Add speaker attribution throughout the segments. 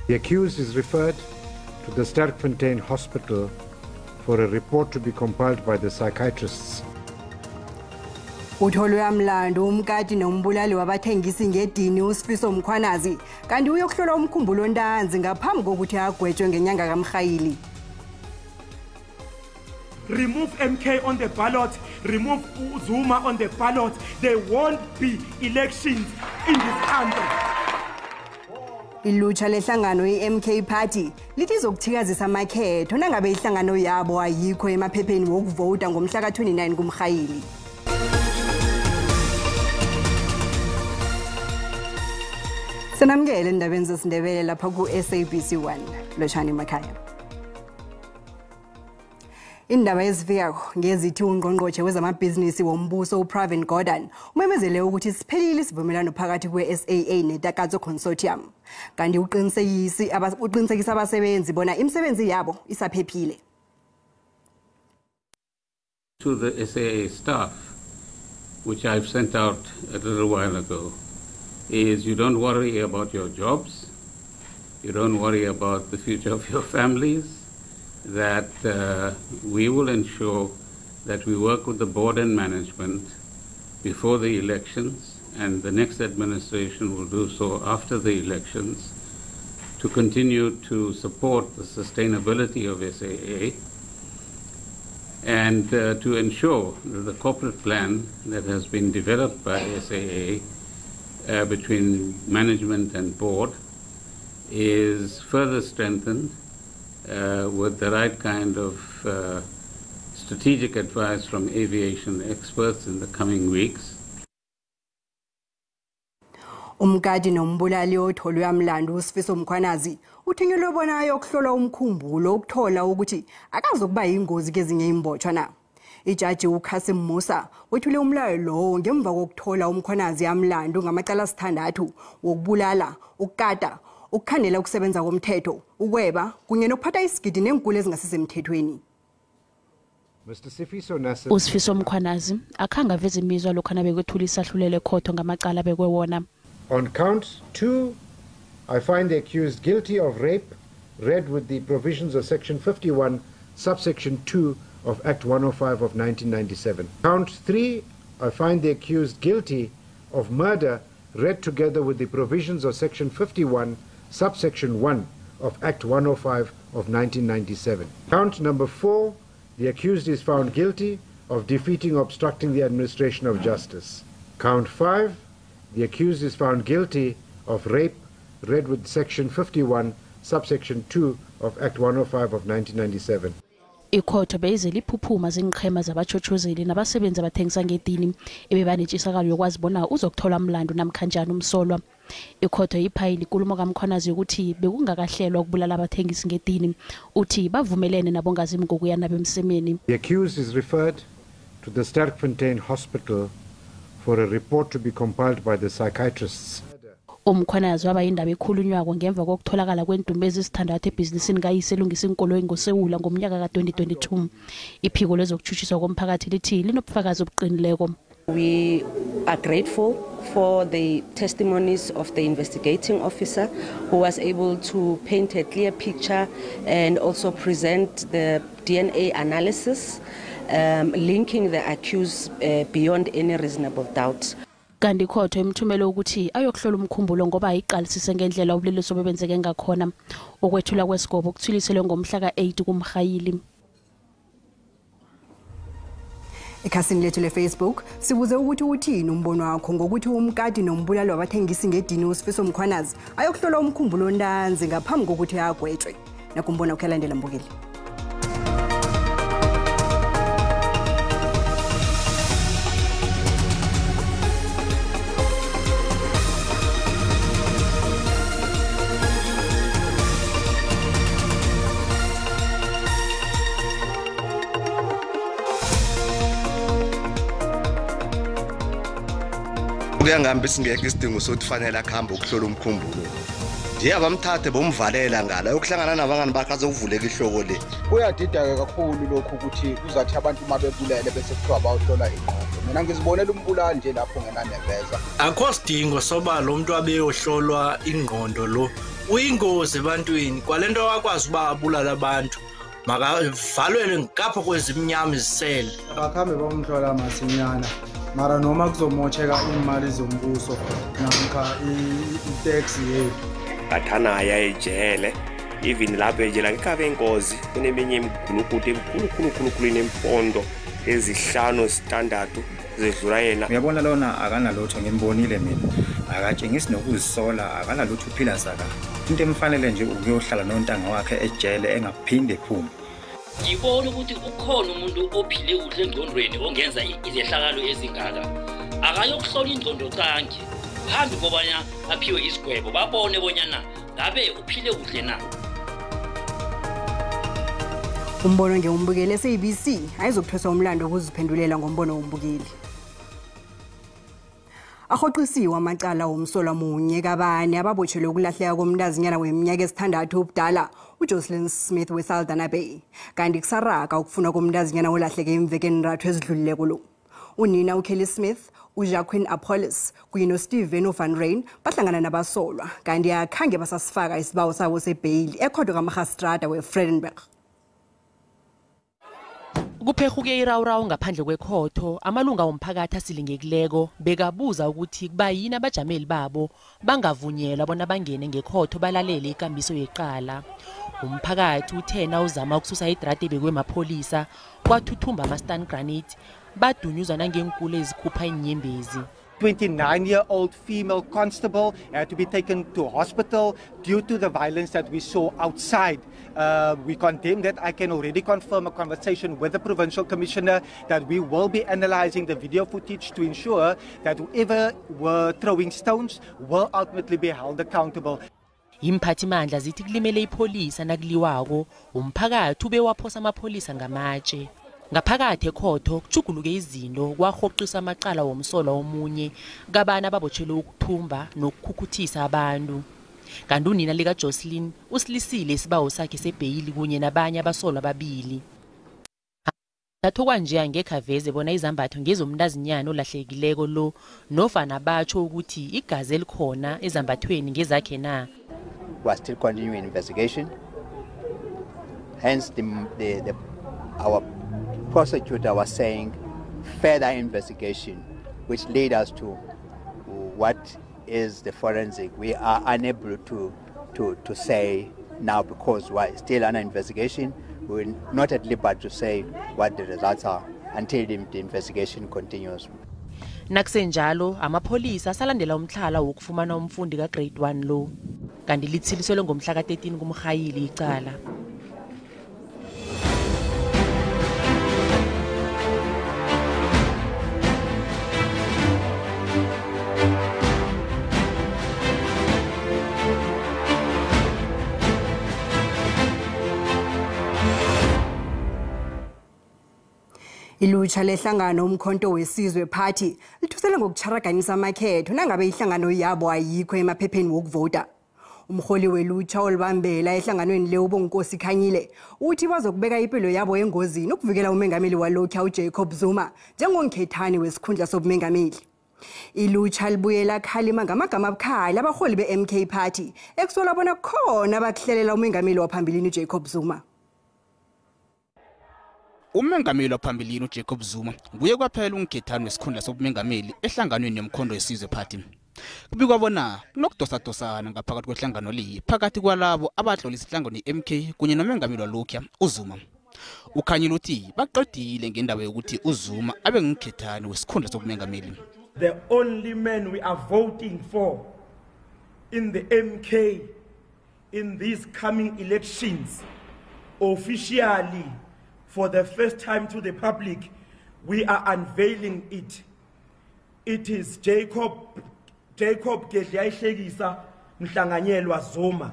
Speaker 1: The accused is referred to the Sterkfontein Hospital for a report to be compiled by the psychiatrists.
Speaker 2: Utholwe amlando umkati nombulali wabathengisi ngedini uSifiso Mkhwanazi kanti uyokuhlola umkhumbulo ontanzi ngaphambi kokuthi agwetshwe ngenyanga kaMrhayili.
Speaker 3: Remove MK on the ballot, remove Zuma on the ballot. There won't be elections in this country.
Speaker 2: Ilutsha lehlangano iMK Party lithi zokuthikazisa amakhetho nangabe ihlangano yabo ayikho emaphepheni wokuvota ngomhla ka-29 kuMrhayili. Sanamngele indabeni zesiNdebele lapha ku SABC 1 lochani makhaya. Indaba ezifikayo ngezithi ungqongqothe wezamabhizinisi wombuso uPravin Gordhan umemezele ukuthi siphelile isivumelwano phakathi kwe-SAA neTakatso Consortium. Kanti uqinisekisa abasebenzi bona imisebenzi yabo isaphephile.
Speaker 4: To the SAA staff, which I've sent out a little while ago, is you don't worry about your jobs, you don't worry about the future of your families, that we will ensure that we work with the board and management before the elections, and the next administration will do so after the elections, to continue to support the sustainability of SAA and to ensure that the corporate plan that has been developed by SAA between management and board is further strengthened with the right kind of strategic advice from aviation experts in the coming weeks.
Speaker 2: Umkati nombulali otholwe amlando uSifiso Mkhwanazi uthinyelwe bona ayokuhlola umkhumbulo ukuthola ukuthi akazokuba ingozi kezinye imbotshwa na. Ijaji uKhasim Musa wethule umlayo lo ngemva kokuthola uMkhwanazi amlando ngamacala 6 wokubulala, ukukata, ukukhandela ukusebenza komthetho, ukweba kunye nokuphatha isigidi nenkulu ezingasisemthethweni.
Speaker 5: uSifiso Mkhwanazi akhanga veza imizwa lokho nabekwethula isahlulelo ekhotho ngamacala bekwewona.
Speaker 1: On count 2, I find the accused guilty of rape, read with the provisions of Section 51, subsection 2 of Act 105 of 1997. Count 3, I find the accused guilty of murder, read together with the provisions of Section 51, subsection 1 of Act 105 of 1997. Count number 4, the accused is found guilty of defeating or obstructing the administration of justice. Count 5, the accused is found guilty of rape, read with Section 51, subsection 2 of Act 105 of 1997.
Speaker 5: Ikhotho beyizela iphuphuma zinqhema zabachochozeli nabasebenzi abathengisa ngedini ebebanetshisakalo yokwazi bona uzokuthola umlando namkhanjani umsolwa. Ikhotho iphayile inkulumo kaMkhwanazi ukuthi bekungakahlelwa ukubulala abathengisi ngedini uthi bavumelene nabongazi ngokuya nabemsemeni.
Speaker 1: The accused is referred to the Sterkfontein Hospital for a report to be compiled by the psychiatrists.
Speaker 5: Umkhwanazi waba indaba ekhulunywako ngemva kokutholakala kwendumbe ezisithandathu ebhizinisini kayise elungisa inkoloyi ngoSewula ngomnyaka ka-2022. Iphiko lezokutshutshiswa komphakathi lithi linobufakazi obuqinileko.
Speaker 6: We are grateful for the testimonies of the investigating officer who was able to paint a clear picture and also present the DNA analysis linking the accused beyond any reasonable doubt.
Speaker 5: Kanti ikhotho imthumelo ukuthi ayokuhlola umkhumbulo ngoba ayiqalisise ngendlela ubuliliso bebenzeke ngakhona okwethula kwesigobo kuthiliselwe ngomhla ka-8 kuMrhayili.
Speaker 2: Ekhasini lethu leFacebook sibuze ukuthi uthini umbono wakho ngokuthi umkati nombulali wabathengisi ngedini uSifiso Mkhwanazi ayokuhlola umkhumbulo ontanzi ngaphambi kokuthi agwetshwe. Nakumbona ukhelandela mbukeli.
Speaker 7: Kuyangahambi singeke isidingo sokuthi fanele akhambe ukuhlola umkhumbulo. Nje abamthathe bomvalela ngala yokuhlangana nabangani bakhe azokuvuleka ihloko le.
Speaker 8: Kuyadida kakhulu lokho ukuthi kuzathi abantu mabebulele bese kuthiwa bawuhlola ingqondo. Mina ngizibonela umbulali nje lapho ngenaneveza.
Speaker 9: Akho sidingo soba lo muntu abeyohlolwa ingqondo lo uyingozi ebantwini kwalento wakwazi uba abulala abantu makavalelwe ngapha kwezimnyama izisele
Speaker 10: akhambe bamhlola masinyana mara noma kuzomocheka imali zombuso namkha i-tax yethu
Speaker 11: ngathana aya ejele even lapho ejele ngikhabe ingozi kuneminye imigulukudu emkhulu inempondo ezihlanu standard zedlula yena
Speaker 12: uyabona lona akanalutho ngimbonile mina akatshengisi nokuzisola akanalutho uphila saka into emfanele nje ukuyohlala nontanga wakhe ejele engaphinde ephume
Speaker 13: ngibona ukuthi ukhona umuntu ophile kuhle engqondweni ongenza izehlakalo ezingaka akayokuhlola ingqondo kanke phambi kobana aphiwe isigwebo babone bonyana ngabe uphile kuhle na.
Speaker 2: Umbono ngeumbukeli SABC ayizokuthwesa umlando ukuziphendulela ngombono wombukeli. Ahoqisiwe amacala womsolwa munye kabane ababotshelwe ukulahleka komntazinyana weminyaka esithandathu ubudala uJocelyn Smith weSaldanha Bay. Kanti kusaraga ukufuna komntazinyana olahleke imvekeni rathu ezidlulileko lo. Unina uKelly Smith, uJacqueline Apollos kunye noSteven Van Ryn bahlangana nabasolwa kanti akhange basasifaka isibawo sabo sebail ekhotho kaMagistrata weFredenberg.
Speaker 14: Kuphehuke irawurawu ngaphandle kwekhotho amalunga womphakathi asilingekileko bekabuza ukuthi kuba yini abajameli babo bangavunyelwa bona bangene ngekhotho balalele ikambiso yeqala. Umphakathi uthena uzama ukususa idrate bekwemapholisa kwathuthumba ama-stun granite badunyuzwa nangenkulu ezikhupha inyembezi.
Speaker 15: 29-year-old female constable had to be taken to hospital due to the violence that we saw outside. We condemn that. I can already confirm a conversation with the Provincial Commissioner that we will be analysing the video footage to ensure that whoever were throwing stones will ultimately be held accountable.
Speaker 14: Imphathimandla zithi kulimele ipolisa nakuliwako umphakathi ube waphosa amapholisa ngamatshe. Ngaphakathi ekhotho kuchuguluke izinto kwahoqisa amacala womsolwa omunye kabana ababotshelwe ukuthumba nokukhukuthisa abantu. Kanti unina lika Jocelyn usilisile isibawo sakhe sebail kunye nabanye abasolwa ababili. Dathokwa nje angekhaveze bona izambatho ngezomntazinyana olahlekileko lo nofana batsho ukuthi igazi elikhona ezambathweni ngezakhe na.
Speaker 16: We are still continuing investigation. Hence our prosecutor was saying further investigation, which led us to what is the forensic. We are unable to say now because we are still under investigation. We are not at liberty to say what the results are until the investigation continues.
Speaker 14: Nakusenjalo amapholisa asalandela umtlhala wokufumana umfundi ka grade 1 lo kanti lithiliselwe ngomhla ka 13 kumkhayili icala.
Speaker 2: Ilutsha lehlangano umkhonto wesizwe party lithusela ngokucharaganisa amakhetho nangabe ihlangano yabo ayikho emaphepheni wokuvota. Umholi welutsha olibambela ehlanganweni le uBonkosi Khanyile uthi bazokubeka impilo yabo engozini ukuvikela umengameli walokhu uJacob Zuma njengonkhethani wesikhundla sobumengameli. Ilutsha libuyela khalima ngamagama abukhali abaholi beMK party ekusola bona khona abakuhlelela umengameli waphambilini uJacob Zuma.
Speaker 17: Umengameli waphambilini uJacob Zuma kuye kwaphela unkhethani wesikhundla sobumengameli ehlanganweni yomkhondo wesizwe party. Kubikwa bona kunokudosa-dosana ngaphakathi kwehlangano liyi phakathi kwalabo abahlolisa ihlangano yeMK kunye nomengameli walokhu uZuma. Ukhanyile uthi baqedile ngendaba yokuthi uZuma abe ngumkhethani wesikhundla sobumengameli.
Speaker 3: The only man we are voting for in the MK in these coming elections officially for the first time to the public, we are unveiling it. It is Jacob Gedlayishekisa Mhlanganyelwa Zuma.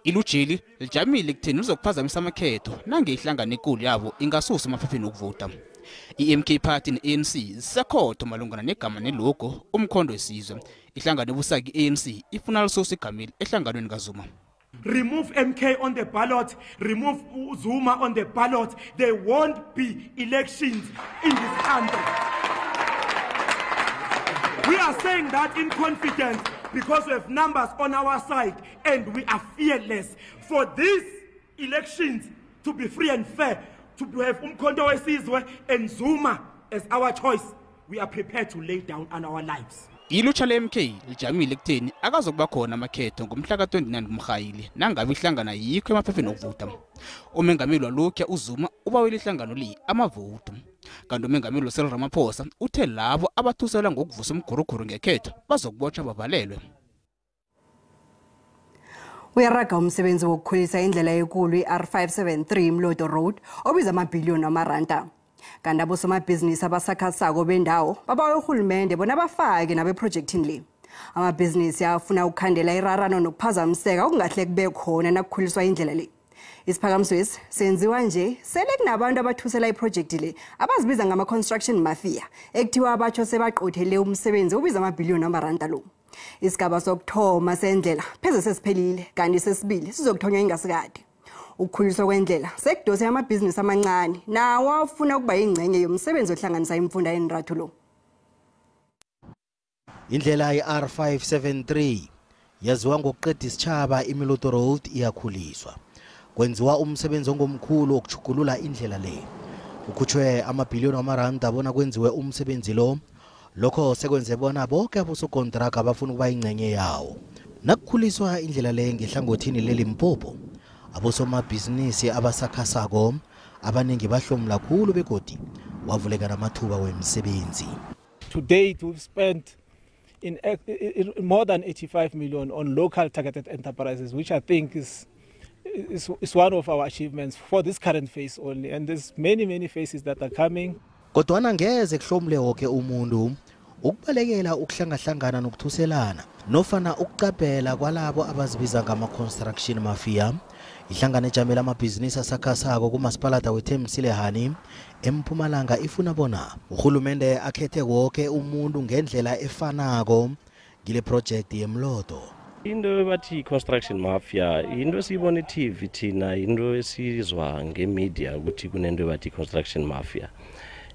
Speaker 17: Ilujeli lijamile kutheni lizokuphazamisa amakhetho nange ihlangano enkulu yabo ingasusa emaphepheni okuvota. IMK party neANC zisakhotho malungana negama nelogo umkhondo wesizwe. Ihlangano ebusaki iANC ifuna lisusa igameli ehlanganweni kaZuma.
Speaker 3: Remove MK on the ballot, remove Zuma on the ballot. There won't be elections in this country. We are saying that in confidence because we have numbers on our side and we are fearless. For these elections to be free and fair, to have Umkhonto weSizwe and Zuma as our choice, we are prepared to lay down on our lives.
Speaker 17: Ilutsha le-MK lijamile ekutheni akazokuba khona amakhetho ngomhla ka-29 kuMrhayili nangabe ihlangana yikho emaphepheni okuvuta. Umengameli walokhu uZuma ubawela ihlangano li amavoto. Kanti umengameli uCyril Ramaphosa uthe labo abathusela ngokuvusa umguruguru ngekhetho bazokubotshwa bavalelwe.
Speaker 2: Uyaraga umsebenzi wokukhulisa indlela enkulu i-R573 Mloto Road obiza amabhiliyoni amaranda. Kanti abosomabhizinisi abasakhasako bendawo babawe uhulumende bona bafake nabeprojectini le. Amabhizinisi afuna ukukhandela irarano nokuphazamiseka okungahle kube khona nakukhuliswa indlela le. Isiphakamiswesi senziwa nje sele kunabantu abathusela iprojekti le abazibiza ngama-construction mafia ekuthiwa abatsho sebaqothele umsebenzi obiza amabhiliyoni amaranda lo. Isigaba sokuthoma sendlela pheze sesiphelile kanti sesibili sizokuthonywa ingasikade. Ukukhuliswa kwendlela sekudose amabhizinisi amancane nawo afuna ukuba ingcenye yomsebenzi ohlanganisa imfunda yenrathu lo.
Speaker 18: Indlela i-R573 yaziwa ngokuqeda isitshaba iMloto Road iyakhuliswa. Kwenziwa umsebenzi ongomkhulu wokuchugulula indlela le. Ukhutshwe amabhiliyoni amaranda bona kwenziwe umsebenzi lo. Lokho sekwenze bona bonke abosokontraka abafuna ukuba ingcenye yawo. Nakukhuliswa indlela le ngehlangothini leLimpopo, abosomabhizinisi abasakhasako abaningi bahlomula khulu begodi wavuleka namathuba wemisebenzi.
Speaker 19: To date we've spent in more than 85 million on local targeted enterprises, which I think is one of our achievements for this current phase only, and there's many phases that are coming.
Speaker 18: Kodwana ngeze kuhlomule wonke umuntu ukubalekela ukuhlangahlangana nokuthuselana nofana ukuqaphela kwalabo abazibiza ngama-construction mafia. Ihlangano ejamela amabhizinisi asakhasako kumasipalata weThemsilehani eMpumalanga ifuna bona uhulumende akhethe wonke umuntu ngendlela efanako ngile project yeMloto.
Speaker 20: Into bathi construction mafia into esiyibona eTV thina into esizwa ngemedia ukuthi kunento bathi construction mafia.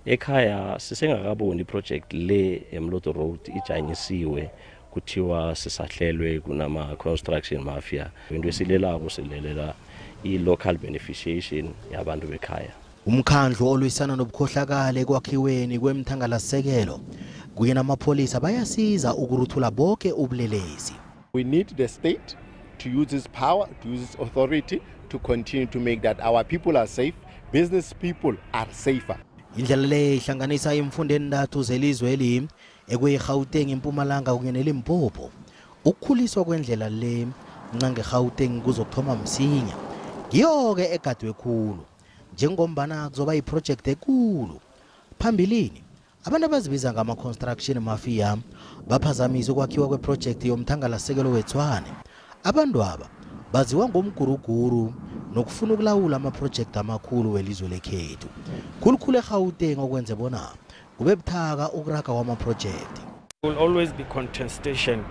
Speaker 20: Ekhaya sisengakaboni project le eMloto Road ijanyisiwe kuthiwa sisahlelwe kunama construction mafia. Into esilelako silelela i-local beneficiation yabantu bekhaya.
Speaker 18: Umkhandlu olwisana nobukhohlakala kwakhiweni kwemthangalasekelo kunye namapholisa bayasiza ukuruthula bonke ubulelesi.
Speaker 21: We need the state to use its power, to use its authority to continue to make that our people are safe, business people are safer.
Speaker 18: Indlela le ihlanganisa imfundo endathu zelizweli ekuyiGauteng, iMpumalanga kunye neLimpopo. Ukukhuliswa kwendlela le ncange Gauteng kuzokuthoma msinya. Ngiyo-ke egadwe khulu njengombana kuzoba yiproject ekulu. Phambilini abantu abazibiza ngama-construction mafia baphazamisa ukwakhiwa kweproject yomthangalasekelo weTshwane. Abantu aba baziwa ngomguruguru nokufuna ukulawula amaproject amakhulu welizwe lekhethu. Khulukhulu eGauteng okwenze bona kube buthaka ukuraga kwamaproject.
Speaker 22: There will always be contestation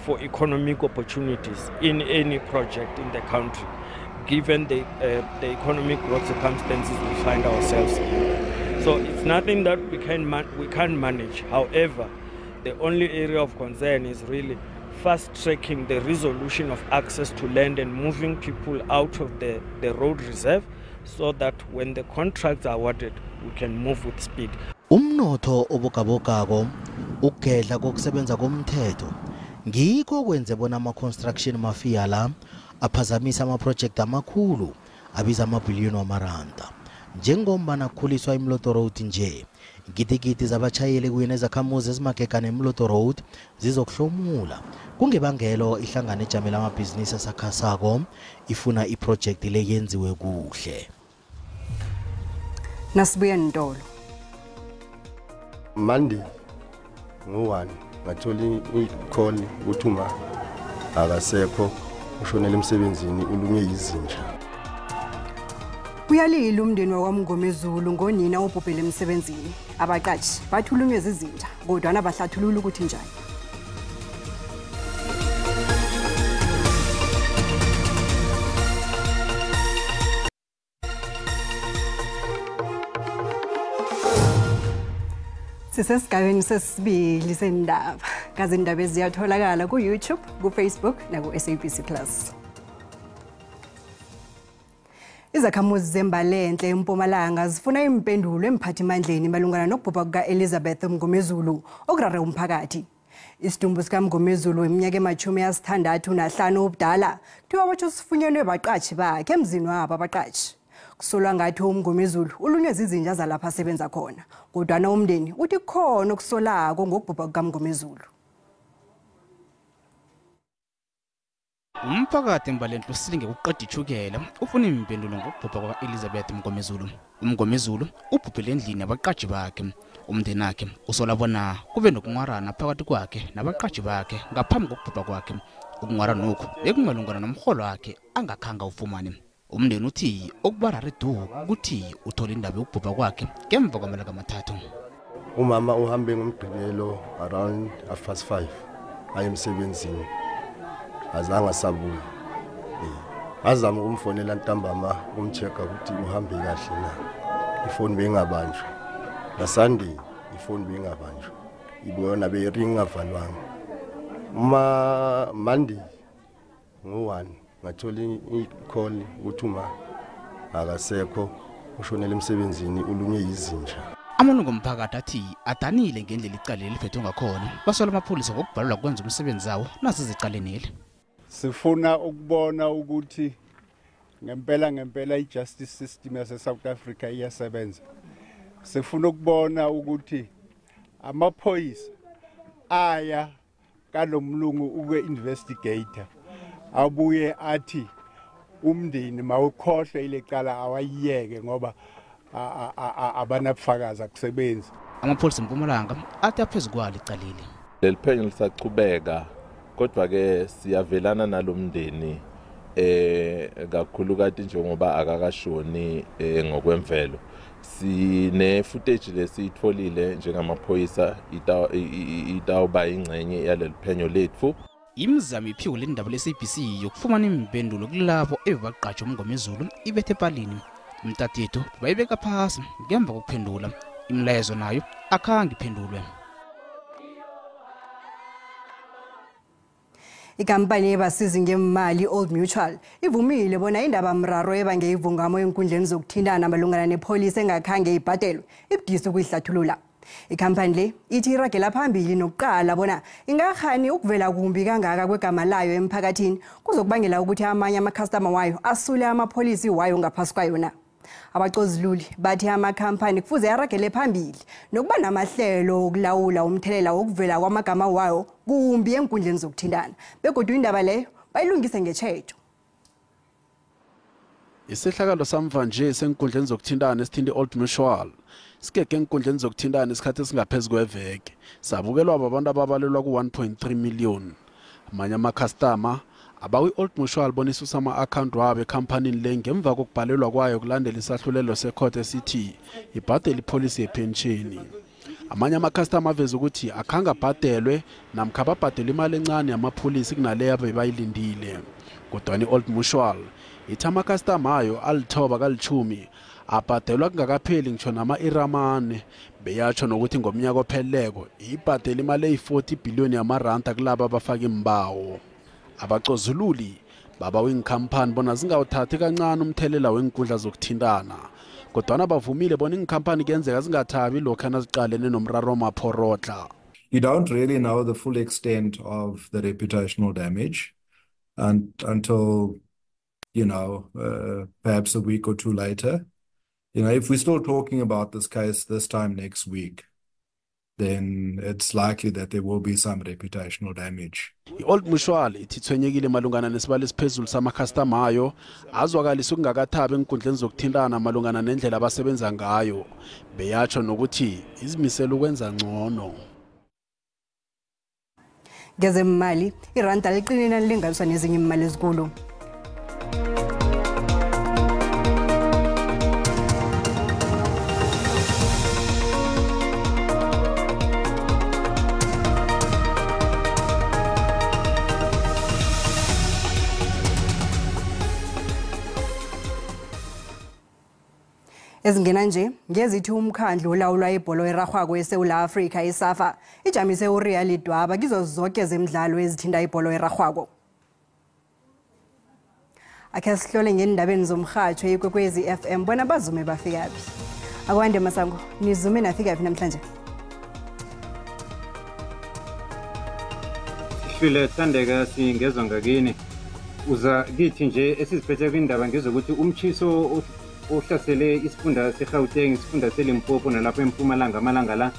Speaker 22: for economic opportunities in any project in the country, given the economic growth circumstances we find ourselves in. So it's nothing that we can't manage. However, the only area of concern is really fast-tracking the resolution of access to land and moving people out of the road reserve so that when the contracts are awarded, we can move with speed.
Speaker 18: Umnotho obokabokako ukugedla kokusebenza komthetho ngikho kwenze bona ama-construction mafia la aphazamisa amaproject amakhulu abiza amabhiliyoni amaranda. Njengombana kukhuliswa iMloto Road nje, igidigidi zabachayeli kunye nezakhamuzi ezimagega neMloto Road zizokuhlomula. Kungebangelo ihlangano ejamela amabhizinisi asakhasako ifuna iproject le yenziwe kuhle.
Speaker 2: Nasibuya Ntolo.
Speaker 23: Monday ngo-1 ngathola i-call ukuthi uma akasekho ushonela emsebenzini ulunywe izinja.
Speaker 2: Uyalila umndeni wakwamngomezulu ngonina obhubhele emsebenzini. Abaqashi bathulunywe izinja kodwa nabahlathulula ukuthi njani. Sisesigabeni sesibili sendaba. zesiNdebele ziyatholakala ku-YouTube, ku-Facebook naku-SABC Plus. Izakhamuzi zembalenhle eMpumalanga zifuna impendulo emphathimandleni malungana nokubhubha kuka-Elizabeth Mngomezulu okurare umphakathi. Isidumbu sikaMngomezulu weminyaka ema-65 ubudala kuthiwa watsho sifunyenwe baqatshi bakhe emzini wabo abaqatshi. Kusolwa ngathi uMngomezulu ulunywe zizinja zalapha asebenza khona, kodwana umndeni uthi khona okusolako ngokubhubha kukaMngomezulu.
Speaker 17: Umphakathi embalenhle usilinge uqeda ithukela ufuna impendulo ngokubhubha kwa-Elizabeth Mngomezulu. uMngomezulu ubhubhele endlini abaqatshi bakhe. Umndeni wakhe usola bona kube nokunwarana phakathi kwakhe nabaqatshi bakhe ngaphambi kokubhubha kwakhe. Ukunwarana lokhu bekungalungana nomrholo wakhe angakhanga ufumane. Umndeni uthi okubarare du ukuthi uthola indaba yokubhubha kwakhe ngemva kwamalanga amathathu.
Speaker 23: Umama uhambe ngomgqibelo around 5:30 aye emsebenzini. Azange sabuya. Azama ukumfonela ntambama umchecka ukuthi uhambe kahle na. Ifoni bengabanjwa. Na Sunday ifoni bengabanjwa. Ibona bering avalwanga. Monday ngo1 ngathola i-call ukuthi uma akasekho ushonela emsebenzini ulunywe yizinja.
Speaker 17: Amalungu omphakathi athi adanile ngendlela icala liphethwe ngakhona. Basola amapholisa ngokubhalelwa kwenza umsebenzi zawo nasezicaleni.
Speaker 1: Sifuna ukubona ukuthi ngempela i-justice system yase South Africa iyasebenza. Sifuna ukubona ukuthi amaphoyisa aya kalomlungu ukwe-investigator abuye athi umndeni mawukhohle ile cala awayiyeke ngoba abanabufakazi akusebenzi.
Speaker 17: Amapholisa eMpumalanga athi aphezulu kwalo icalile.
Speaker 4: Leli phenyo lisaqhubeka kodwa ke siyavelana nalomndeni kakhulu kade njengoba akakashoni ngokwemvelo. Sine footage lesitholile njengamaphoyisa itawuba ingcenye yaleli phenyo lethu.
Speaker 17: Imizamo iphiko lendaba le-SABC yokufumana impendulo kulabo ebebaqatshwa uMngomezulu ibethe epalini. Umtatethu bayibeka phasi ngemva kokuphendula. Imlayezo nayo akhange iphendulwe.
Speaker 2: Ikampani yebasizi ngemali Old Mutual ivumile bona indaba mraro ebange ivungamo enkundleni zokuthindana malungana nepholisi engakhange ibhadelwe ibudisi ukuyihlathulula. Ikampani le ithi iragela phambili nokuqala bona ingakhani ukuvela kumbi kangaka kwegama layo emphakathini kuzokubangela ukuthi amanye amacustomer wayo asule amapholisi wayo ngaphasi kwayona. Abacoziluli bathi amakhampani kufuze aragele phambili nokuba namahlelo okulawula umthelela wokuvela kwamagama wayo kumbi enkundleni zokuthindana begodwa indaba leyo bayilungise ngechejo.
Speaker 6: Isehlakalo samva nje senkundleni zokuthindana esithinde Old Mutual sikeke enkundleni zokuthindana isikhathi esingaphezulu kweveke sabukelwa abantu ababalelwa ku-1.3 million. Amanye amacustomer abawi-Old Mutual bonisa usama-account wabo ekhampanini le ngemva kokubhalelwa kwayo kulandela isahlulelo sekhothe esithi ibhadele ipholisi yepensheni. Amanye amacustomer aveza ukuthi akhange abhadelwe namkha babhadelwe imali encane yamapholisi kunaleyo abebayilindile. Kodwa i-Old Mutual ithi amacustomer ayo alithoba kalithumi abhadelwa kungakapheli ngisho nama-iramane. Beyatsho nokuthi ngomnyaka opheleleko ibhadele imali eyi-40 billion yamaranda kulabo abafaka imbawo. Abacozululi babawa inkhampani bona zingawuthathi kancane umthelela wenkundla zokuthindana. Kodwana bavumile bona inkhampani kuyenzeka zingathabi lokho naziqalene nomraro wamaphorotla.
Speaker 24: You don't really know the full extent of the reputational damage until, perhaps a week or two later. If we're still talking about this case this time next week, then it's likely that there will be some reputational damage.
Speaker 6: I-Old Mutual ithi ithwenyekile malungana nesibalo esiphezulu samacustomer ayo azwakalisa ukungakathabi enkundleni zokuthindana malungana nendlela abasebenza ngayo. Beyatsho nokuthi izimisela ukwenza ngcono.
Speaker 2: Ngezemali, iranda liqinile lilinganiswa nezinye imali ezinkulu. Ezingena nje ngezithi umkhandlu olawulwa ibhola eragwako eSouth Africa iSAFA ijamise uReal Iindaba kizo zonke zemidlalo ezithinta ibhola eragwako. Akhe sihlole ngendabeni zomrhatsho eKwekwezi FM bona bazume bafika phi. Akwande Masango nizume nafika phi namhlanje?
Speaker 5: Sifile thandeka singezwa ngakini. Uza kithi nje esiziphethe kwindaba ngezokuthi umchiso ohlasele isifunda seGauteng isifunda seLimpopo nalapha eMpumalanga amalanga la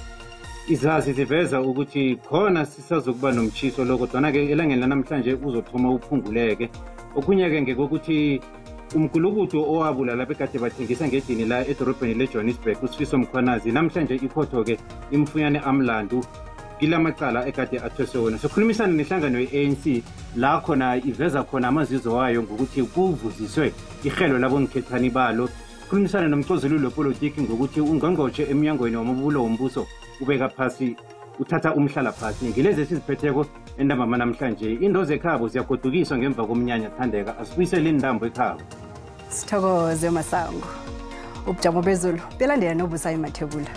Speaker 5: izazi ziveza ukuthi khona sisazokuba nomchiso lo kodwa ke elangeni namhlanje uzothoma uphunguleke. Okunye ke ngekokuthi umkulukudu owabula lapha ekade bathengisa ngedini la edorobheni leJohannesburg uSifiso Mkhwanazi namhlanje ikhotho ke imfunyane amlandu ilamacala ekade athwese wona. Sokhulumisana nehlangano ye-ANC la khona iveza khona amazizo wayo ngokuthi kuvuziswe ihelo labonkhethani balo. Khulumisana nomxozeluli wepolitiki ngokuthi ungqongqotshe eminyangweni wamabubulo wombuso ubeka phasi uthatha umhlala phasi. Ngilezi siziphetheko endaba namhlanje indoze ekhabo ziyagodukiswa ngemva komnyanya thandeka asibuyisele indambo ekhabo.
Speaker 2: Sithokoze Masango. Ubujamo bezulu belandela nobusayi Mathebula.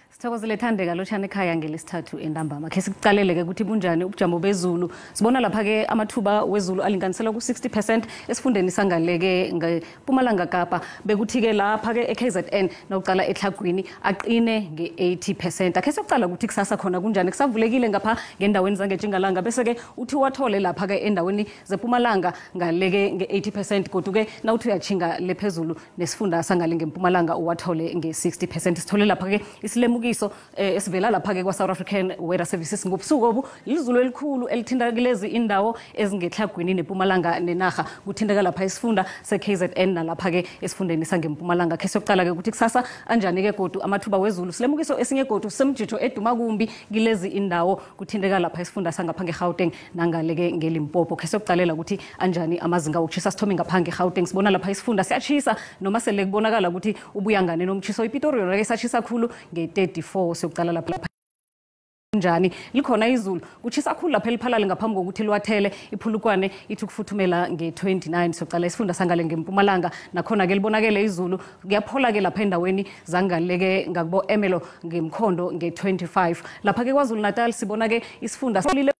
Speaker 7: Sithokozile thandeka lochane ekhaya ngelesithathu endambama. Ke sikucalele ke ukuthi bunjani ubujamo bezulu. Sibona lapha ke amathuba wezulu alinganiselwa ku 60% esifundeni sangaleke ngeMpumalanga Kapa bekuthi ke lapha ke eKZN nokucala eTlagwini aqine nge80%. Akhe sokucala ukuthi kusasa khona kunjani kusavulekile ngapha ngendaweni zangeJingalanga bese ke uthi wathole lapha ke endaweni zeMpumalanga ngaleke nge80% kodwa ke nawuthi uyachinga lephezulu nesifunda sangale ngeMpumalanga uwathole nge60%. Sithole lapha ke isilemukiso esivela lapha ke kwaSouth African Weather Services ngobusuku obu izulu elikhulu elithinta kulezi indawo ezingeTlagwini neMpumalanga nenaga kuthindeka lapha isifunda seKZN nalapha ke esifundeni sangeMpumalanga. Ke sokucala ke ukuthi kusasa anjani ke godu amathuba wezulu silemukiso esinye godu semjijo eduma kumbi kilezi indawo kuthindeka lapha isifunda sangapha ngeGauteng nangaleke ngeLimpopo. Ke sokucalela ukuthi anjani amazinga okuchisa sithome ngapha ngeGauteng sibona lapha isifunda siyachisa noma sele kubonakala ukuthi ubuyangane nomchiso iPitori yona ke sachisa khulu nge34 sokucala lapha njani likhona izulu kuchisa khulu lapha eliphalale ngaphambi kokuthi liwathele iphulukwane ithi kufuthumela nge29 sokucala isifunda sangale ngeMpumalanga nakhona ke libonakele izulu kuyaphola ke lapha endaweni zangaleke ngakubo Emelo ngemkhondo nge25 lapha ke KwaZulu Natal sibona ke isifunda solile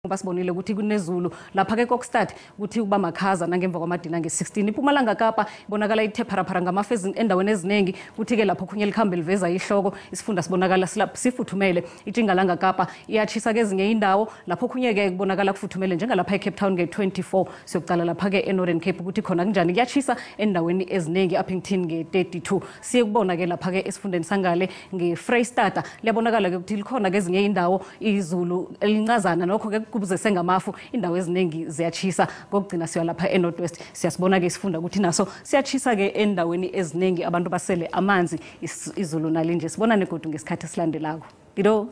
Speaker 7: basibonile ukuthi kunezulu lapha ke Kokstad ukuthi kuba makhaza nangemva kwamadina nge16 iMpumalanga Kapa ibonakala ithe pharaphara ngamafezi endaweni eziningi kuthi ke lapho khunye likhambe liveza ihloko isifunda sibonakala sifuthumele iJingalanga Kapa iyachisa ke ezinye indawo lapho khunye ke kubonakala kufuthumele njengalapha eCape Town nge24 sokucala lapha ke eNorthern Cape ukuthi khona kunjani kuyachisa endaweni eziningi Uppington nge32 siye kubona ke lapha ke esifundeni sangale ngeFreystata liyabonakala ke ukuthi likhona ke ezinye indawo izulu elincazana nokho ke kubuze sengamafu indawo eziningi ziyachisa kokugcina siya lapha eNorthwest siyasibona ke isifunda ukuthi naso siyachisa ke endaweni eziningi abantu basele amanzi izulu nalinje sibona negodu ngesikhathi esilandelako. Dido